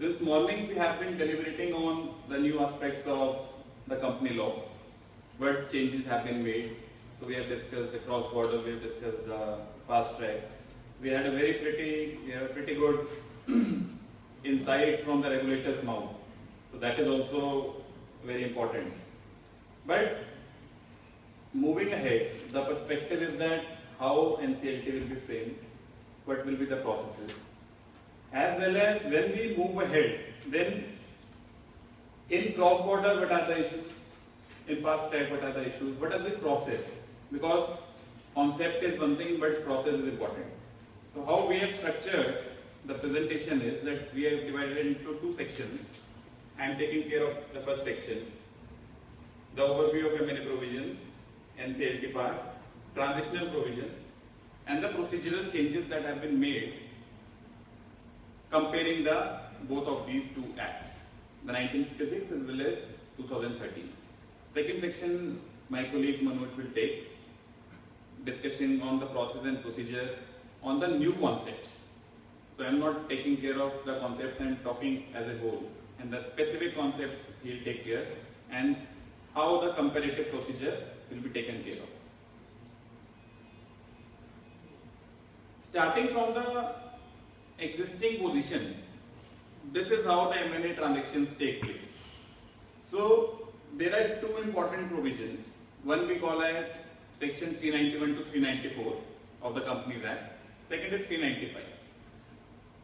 This morning we have been deliberating on the new aspects of the company law, what changes have been made. So we have discussed the cross-border, we have discussed the fast track. We had a pretty good insight from the regulator's mouth. So that is also very important. But moving ahead, the perspective is that how NCLT will be framed, what will be the processes, as well as when we move ahead, then in cross-border, what are the issues? In fast track, what are the issues? What are the process? Because concept is one thing, but process is important. So how we have structured the presentation is that we have divided it into two sections. I am taking care of the first section, the overview of M&A provisions, NCLT part, transitional provisions, and the procedural changes that have been made comparing the both of these two acts, the 1956 as well as 2013. Second section, my colleague Manoj will take, discussion on the process and procedure on the new concepts. So I am not taking care of the concepts, I am talking as a whole, and the specific concepts he will take care, and how the comparative procedure will be taken care of. Starting from the existing position, this is how the M&A transactions take place. So there are two important provisions. One we call as section 391 to 394 of the Companies Act. Second is 395.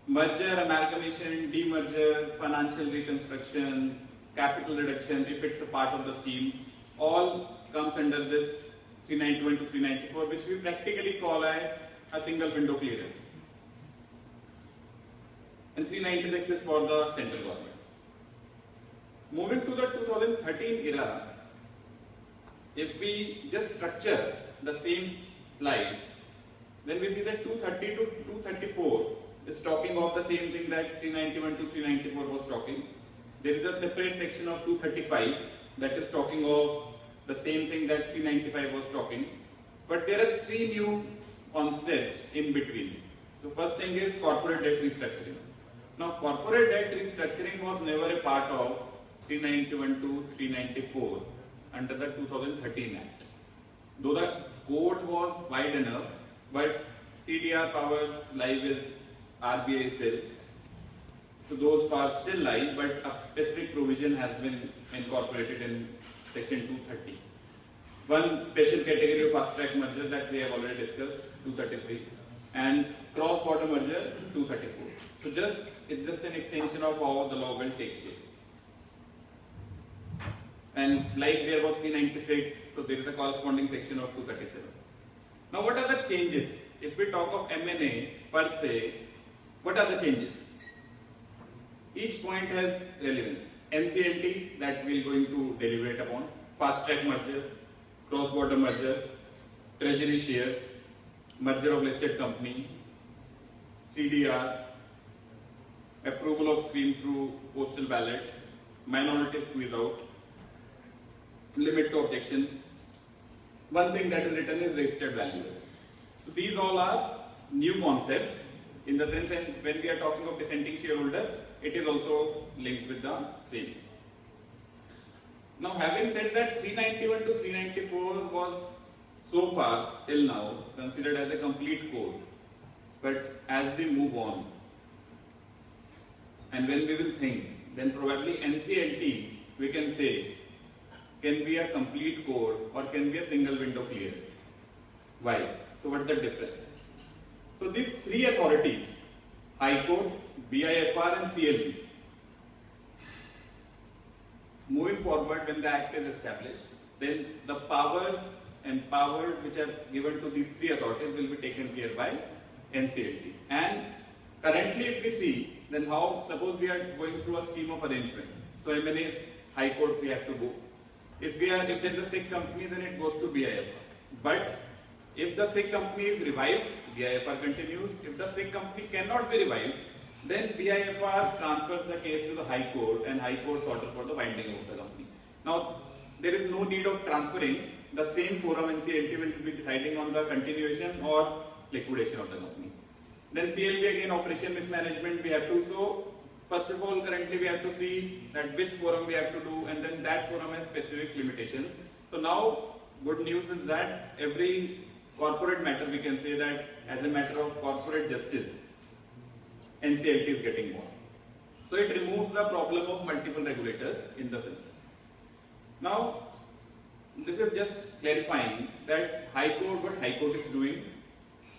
Merger, amalgamation, demerger, financial reconstruction, capital reduction, if it's a part of the scheme, all comes under this 391 to 394, which we practically call as a single window clearance. And 396 is for the central government. Moving to the 2013 era, if we just structure the same slide, then we see that 230 to 234 is talking of the same thing that 391 to 394 was talking. There is a separate section of 235 that is talking of the same thing that 395 was talking. But there are three new concepts in between. So first thing is corporate debt restructuring. Now corporate debt restructuring was never a part of 391 to 394 under the 2013 Act. Though the code was wide enough, but CDR powers lie with RBI itself. So those powers still lie, but a specific provision has been incorporated in section 230. One special category of fast track merger that we have already discussed, 233, and cross-border merger, 234. So it's just an extension of how the law will take shape. And like there was 396, so there is a corresponding section of 237. Now what are the changes? If we talk of M&A per se, what are the changes? Each point has relevance. NCLT that we are going to deliberate upon, fast track merger, cross-border merger, treasury shares, merger of listed company, CDR, approval of scheme through postal ballot, minority squeeze out, limit to objection. One thing that is written is registered value. So these all are new concepts in the sense, and when we are talking of dissenting shareholder, it is also linked with the same. Now having said that, 391 to 394 was so far till now considered as a complete code. But as we move on, and when we will think, then probably NCLT we can say can be a complete code or can be a single window clearance. Why? So what is the difference? So these three authorities, High Court, BIFR and CLB, moving forward when the Act is established, then the powers empowered which are given to these three authorities will be taken care by NCLT. And currently if we see, then how, suppose we are going through a scheme of arrangement. So M&A's High Court we have to go. If there is a SIG company, then it goes to BIFR. But if the SIG company is revived, BIFR continues. If the SIG company cannot be revived, then BIFR transfers the case to the High Court and High Court orders for the winding of the company. Now, there is no need of transferring. The same forum NCLT will be deciding on the continuation or liquidation of the company. Then CLB again, operation mismanagement we have to. So first of all, currently we have to see that which forum we have to do, and then that forum has specific limitations. So now, good news is that every corporate matter, we can say that as a matter of corporate justice, NCLT is getting born. So it removes the problem of multiple regulators in the sense. Now, this is just clarifying that High Court, what High Court is doing,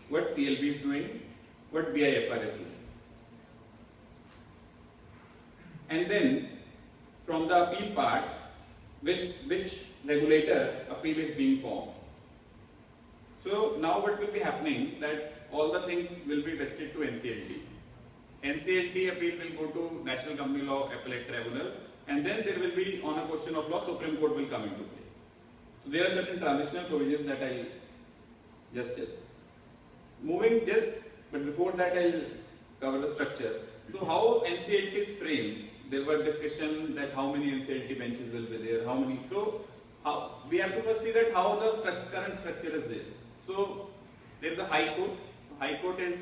what CLB is doing, what BIFR is doing. And then, from the appeal part, which regulator appeal is being formed. So now what will be happening, that all the things will be vested to NCLT. NCLT appeal will go to National Company Law Appellate Tribunal, and then there will be, on a question of law, Supreme Court will come into play. So there are certain transitional provisions that I'll just tell. But before that I'll cover the structure. So how NCLT is framed, there were discussion that how many NCLT benches will be there, how many. So we have to first see that how the current structure is there. So there is a High Court. High Court is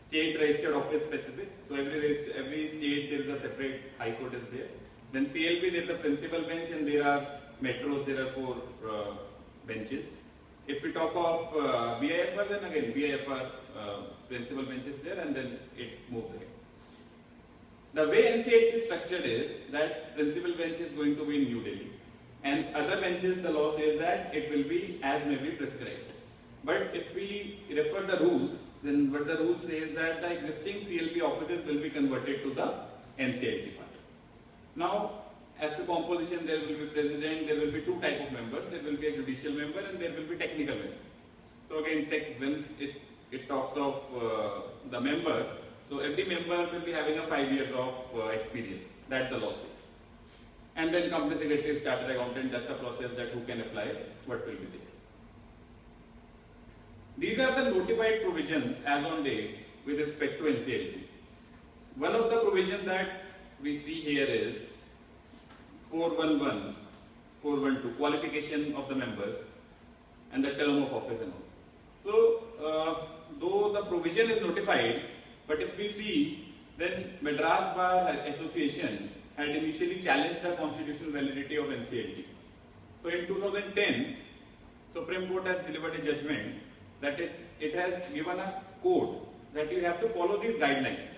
state registered office specific. So every state there is a separate High Court is there. Then CLB there is a principal bench, and there are metros, there are 4 benches. If we talk of BIFR, then again BIFR principal bench is there, and then it moves ahead. The way NCLT is structured is that principal bench is going to be in New Delhi, and other benches, the law says that it will be as may be prescribed. But if we refer the rules, then what the rule says that the existing CLB offices will be converted to the NCLT part. Now, as to composition, there will be president, there will be 2 types of members. There will be a judicial member and there will be technical member. So again, when it talks of the member, so every member will be having a 5 years of experience, that the law says. And then company secretary, chartered accountant, that's a process that who can apply, what will be there. These are the notified provisions as on date with respect to NCLT. One of the provisions that we see here is 411, 412, qualification of the members and the term of office and all. So, though the provision is notified, but if we see, then Madras Bar Association had initially challenged the constitutional validity of NCLT. So in 2010, Supreme Court has delivered a judgment that it has given a code that you have to follow these guidelines.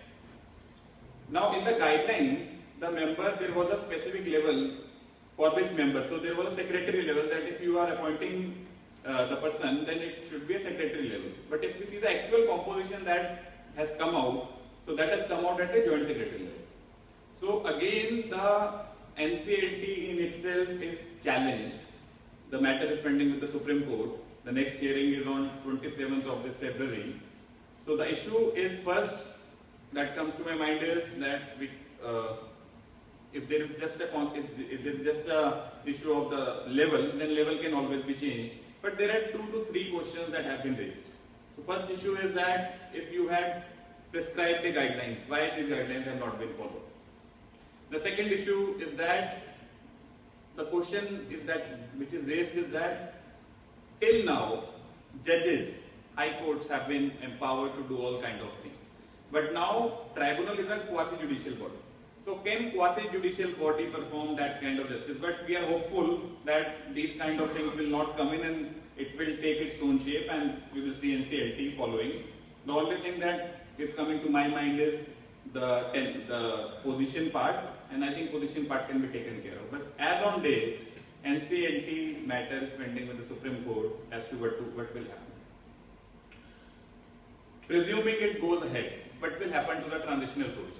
Now in the guidelines, the member, there was a specific level for which member. So there was a secretary level that if you are appointing the person, then it should be a secretary level. But if we see the actual composition that has come out, so that has come out at a joint secretary level. So again, the NCLT in itself is challenged. The matter is pending with the Supreme Court. The next hearing is on 27th of this February. So the issue is first that comes to my mind is that if there is just a issue of the level, then level can always be changed. But there are 2 to 3 questions that have been raised. So first issue is that if you had prescribed the guidelines, why these guidelines have not been followed? The second issue is that the question is that which is raised is that till now judges, high courts have been empowered to do all kind of things. But now tribunal is a quasi-judicial body. So can quasi-judicial body perform that kind of justice? But we are hopeful that these kind of things will not come in and it will take its own shape and we will see NCLT following. The only thing that is coming to my mind is the position part, and I think position part can be taken care of. But as on date, NCLT matter is pending with the Supreme Court as to what will happen. Presuming it goes ahead, what will happen to the transitional provisions?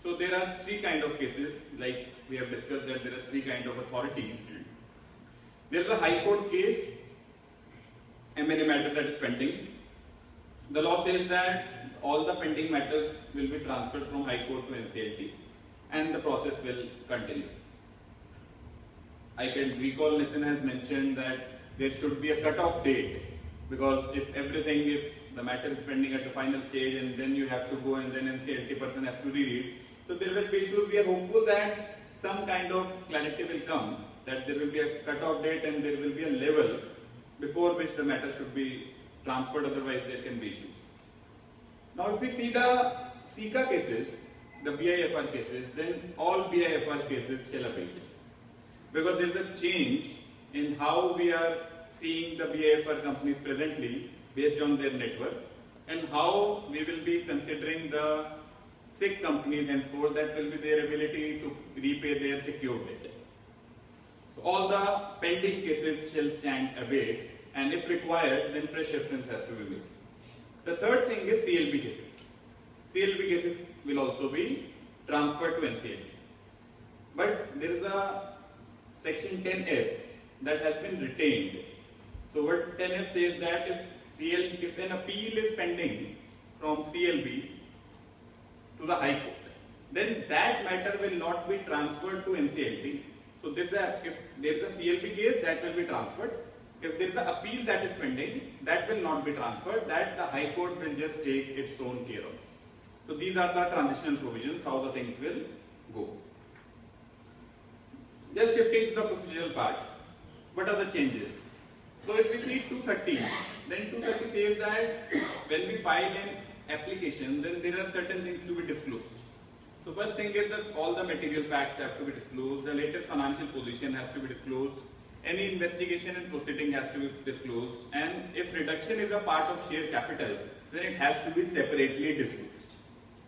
So there are 3 kind of cases, like we have discussed that there are 3 kind of authorities. There is a High Court case, M&A matter that is pending. The law says that all the pending matters will be transferred from High Court to NCLT and the process will continue. I can recall Nitin has mentioned that there should be a cut-off date, because if the matter is pending at the final stage and then you have to go and then NCLT person has to reread, so there will be issues. We are hopeful that some kind of clarity will come, that there will be a cut-off date and there will be a level before which the matter should be transferred, otherwise there can be issues. Now if we see the SICA cases, the BIFR cases, then all BIFR cases shall abate. Because there is a change in how we are seeing the BIFR companies presently based on their network, and how we will be considering the SIC companies henceforth, that will be their ability to repay their secured debt. So all the pending cases shall stand abate, and if required, then fresh reference has to be made. The third thing is CLB cases. CLB cases will also be transferred to NCLT. But there is a section 10F that has been retained. So what 10F says that if an appeal is pending from CLB to the High Court, then that matter will not be transferred to NCLT. So if there is a CLB case, that will be transferred. If there is an appeal that is pending, that will not be transferred, that the High Court will just take its own care of. So these are the transitional provisions, how the things will go. Just shifting to the procedural part, what are the changes? So if we see 230, then 230 says that when we file an application, then there are certain things to be disclosed. So first thing is that all the material facts have to be disclosed, the latest financial position has to be disclosed, any investigation and proceeding has to be disclosed, and if reduction is a part of share capital, then it has to be separately disclosed.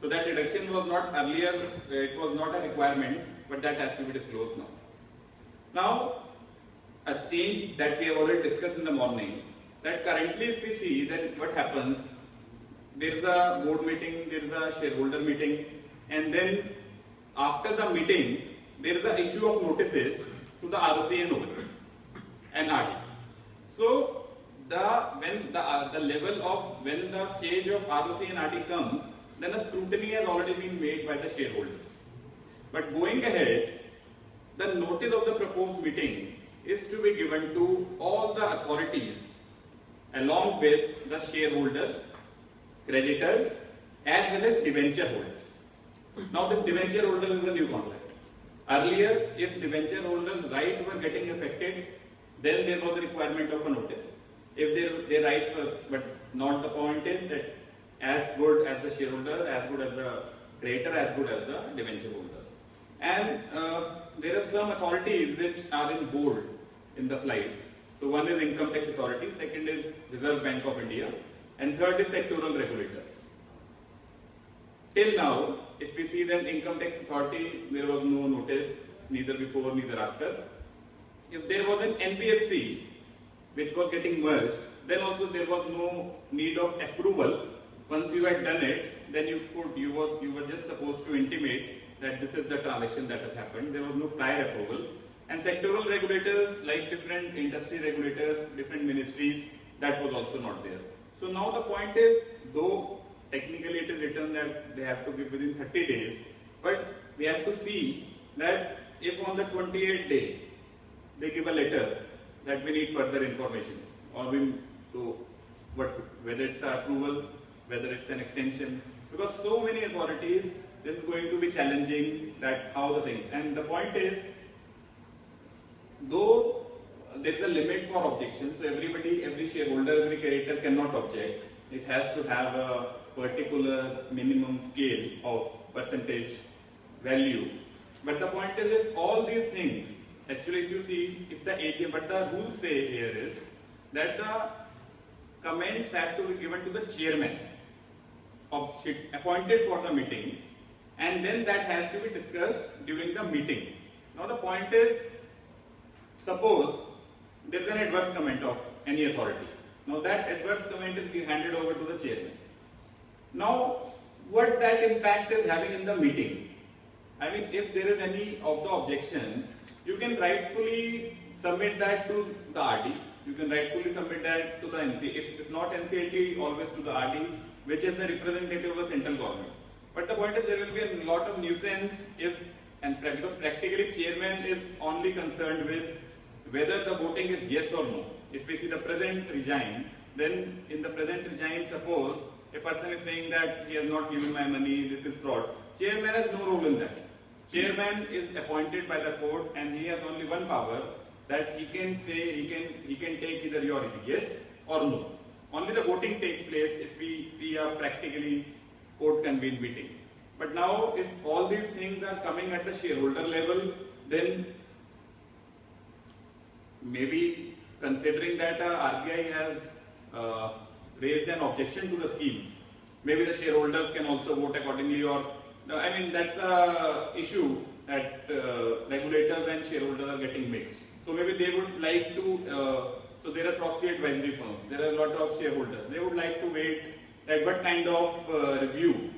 So that reduction was not earlier, it was not a requirement, but that has to be disclosed now. Now, a change that we have already discussed in the morning, that currently if we see, then what happens, there is a board meeting, there is a shareholder meeting, and then after the meeting, there is a issue of notices to the ROC and OC and RD. So, when the stage of ROC and RD comes, then a scrutiny has already been made by the shareholders. But going ahead, the notice of the proposed meeting is to be given to all the authorities along with the shareholders, creditors, as well as debenture holders. Now this debenture holder is a new concept. Earlier, if debenture holders' rights were getting affected, then there was a requirement of a notice. If their rights were, but not the point is that as good as the shareholder, as good as the creditor, as good as the debenture holders. And there are some authorities which are in bold in the slide. So one is Income Tax Authority, second is Reserve Bank of India, and third is sectoral regulators. Till now, if we see that Income Tax Authority, there was no notice, neither before, neither after. If there was an NBFC which was getting merged, then also there was no need of approval. Once you had done it, then you were just supposed to intimate that this is the transaction that has happened. There was no prior approval. And sectoral regulators, like different industry regulators, different ministries, that was also not there. So now the point is, though technically it is written that they have to give within 30 days, but we have to see that if on the 28th day they give a letter that we need further information, or whether it's an approval, whether it's an extension, because so many authorities, this is going to be challenging that how the things. And the point is, though there is a limit for objection, so every shareholder, every creditor cannot object. It has to have a particular minimum scale of percentage value. But the point is, if all these things, actually if you see, if the AGM, but the rules say here is that the comments have to be given to the chairman appointed for the meeting, and then that has to be discussed during the meeting. Now the point is, suppose there is an adverse comment of any authority. Now that adverse comment is handed over to the chairman. Now what that impact is having in the meeting? I mean, if there is any of the objection, you can rightfully submit that to the RD. You can rightfully submit that to the NCLT. If not NCLT, always to the RD, which is the representative of the central government. But the point is, there will be a lot of nuisance because practically chairman is only concerned with whether the voting is yes or no. If we see the present regime, then in the present regime, suppose a person is saying that he has not given my money, this is fraud. Chairman has no role in that. Chairman is appointed by the court, and he has only one power, that he can say, he can take either your yes or no. Only the voting takes place if we see a practically court convened meeting. But now if all these things are coming at the shareholder level, then maybe considering that RBI has raised an objection to the scheme, maybe the shareholders can also vote accordingly, or I mean that's a issue that regulators and shareholders are getting mixed. So maybe they would like to, so there are proxy advisory firms, there are a lot of shareholders, they would like to wait at what kind of review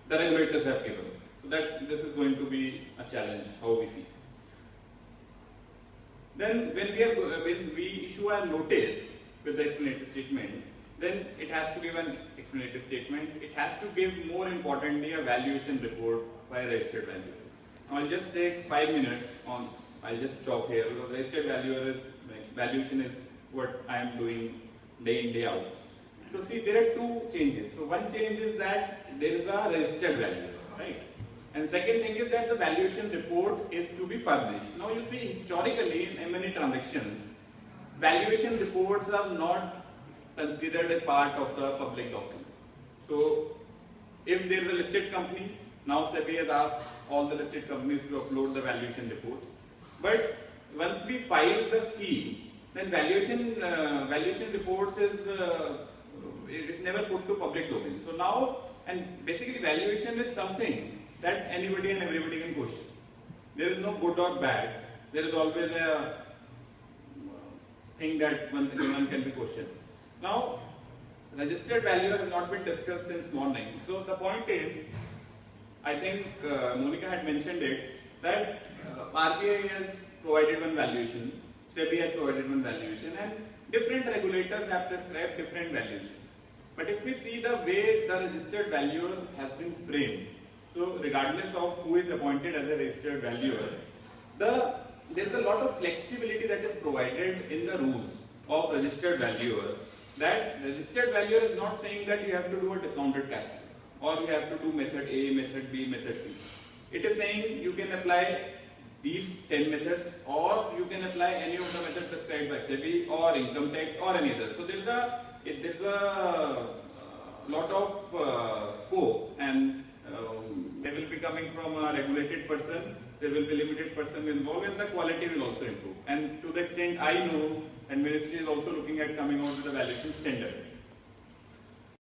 the regulators have given. So this is going to be a challenge, how we see. Then when we issue a notice with the explanatory statement, then it has to give an explanatory statement. It has to give, more importantly, a valuation report by a registered valuer. I'll just take 5 minutes on, I'll just stop here because registered valuation is what I am doing day in, day out. So see, there are two changes. So one change is that there is a registered valuer, right? And second thing is that the valuation report is to be furnished. Now you see, historically in M&A transactions, valuation reports are not considered a part of the public document. So if there is a listed company, now SEBI has asked all the listed companies to upload the valuation reports. But once we file the scheme, then valuation reports it is never put to public domain. So now, and basically valuation is something that anybody and everybody can question. There is no good or bad. There is always a thing that one can be questioned. Now, registered valuer has not been discussed since morning. So the point is, I think Monica had mentioned it, that RBI has provided one valuation, SEBI has provided one valuation, and different regulators have prescribed different valuation. But if we see the way the registered valuer has been framed, so regardless of who is appointed as a registered valuer, there is a lot of flexibility that is provided in the rules of registered valuer, that registered valuer is not saying that you have to do a discounted cash flow, or you have to do method A, method B, method C. It is saying you can apply these 10 methods, or you can apply any of the methods prescribed by SEBI or income tax or any other. So there is a lot of scope, and they will be coming from a regulated person, there will be limited person involved, and the quality will also improve. And to the extent I know, and Ministry is also looking at coming out with a valuation standard.